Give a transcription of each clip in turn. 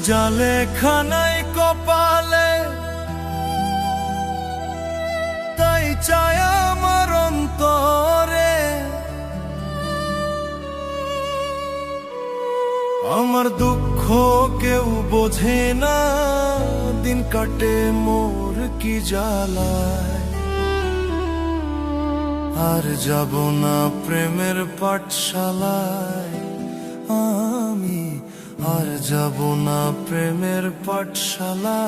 যা লেখা নাই কপালে তাই চায় আমার অন্তরে। আমার দুঃখ কেউ বোঝে না, দিন কাটে মোর কি জ্বালায়। আর যাব না প্রেমের পাঠশালায় আমি, আর যাব না প্রেমের পাঠশালায়।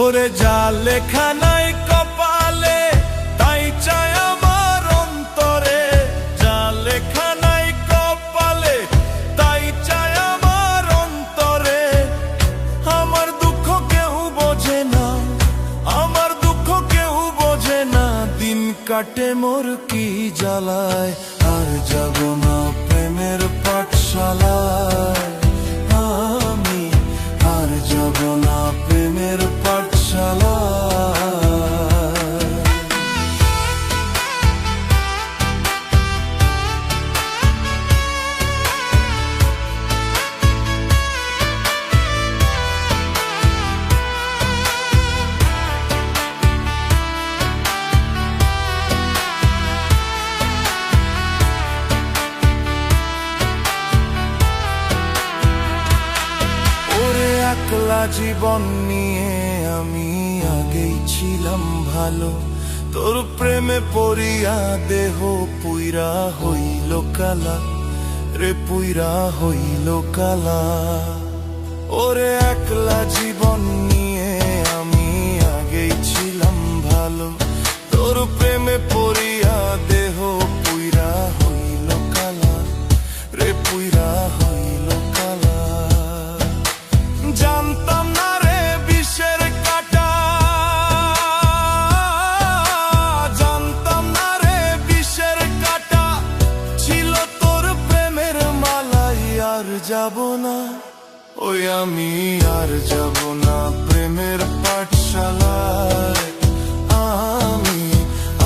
ওরে যা লেখা নাই কপালে তাই চায় আমার অন্তরে। যা লেখা নাই কপালে তাই চায় আমার অন্তরে। আমার দুঃখ কেউ বোঝে না, আমার দুঃখ কেউ বোঝে না, দিন কাটে মোর কি জ্বালায়। আর যাব না প্রেমের পাঠশালায় আমি, আর যাব না প্রেমের পাঠশালায়। একলা জীবন নিয়ে আমি আগেই ছিলাম ভালো, তোর প্রেমে পড়িয়া দেহ পুইরা হইল কালা রে, পুইরা হইল কালা। ওরে একলা জীবন নিয়ে আমি আগেই ছিলাম ভালো, তোর প্রেমে পড়িয়া দেহ পুইরা হইল কালা রে, পুইরা হইল কালা। জানতাম না রে বিষের কাঁটা, জানতাম না রে বিষের কাঁটা ছিল তোর প্রেমের মালাই। আর যাব না ওই আমি, আর যাব না প্রেমের পাঠশালায় আমি,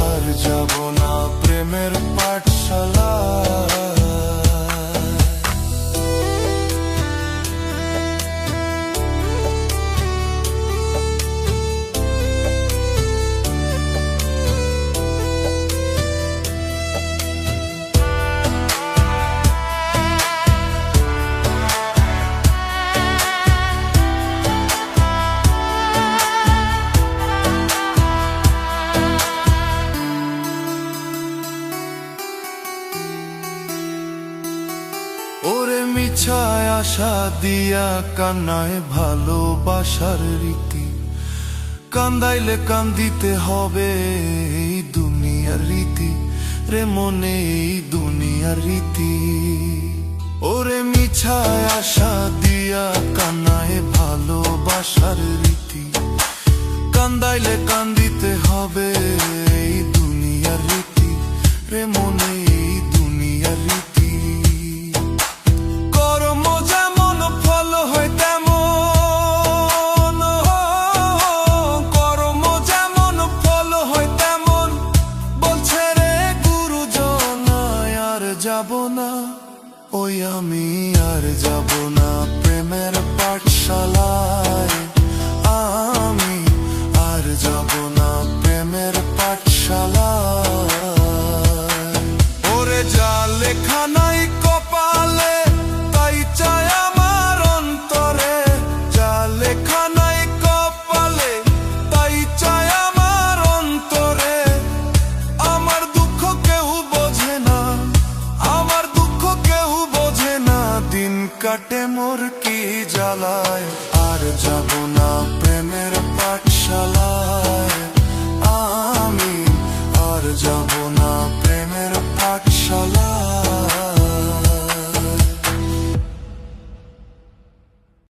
আর যাব না প্রেমের পাঠশালায়। ওরে মিছায় আশা দিয়া কান্নায় ভালোবাসার রীতি, কান্দাইলে কান্দিতে হবে এই দুনিয়ার রীতি রে মনে, এই দুনিয়ার রীতি। ওরে মিছায় আশা দিয়া কান্নায় ভালোবাসার রীতি, কান্দাইলে কান্দিতে হবে এই দুনিয়ার রীতি রে মনে, এই দুনিয়ার রীতি। যাব না ওই আমি, আর যাব না প্রেমের পাঠশালায় আমি, আর যাব না প্রেমের পাঠশালায়। ওরে যা লেখা নাই কপালে তাই চায় আমার অন্তরে। যা লেখা নাই কপালে তাই চায় আমার অন্তরে। আমার দুঃখ কেউ বোঝে না, আমার দুঃখ কেউ বোঝে না, দিন কাটে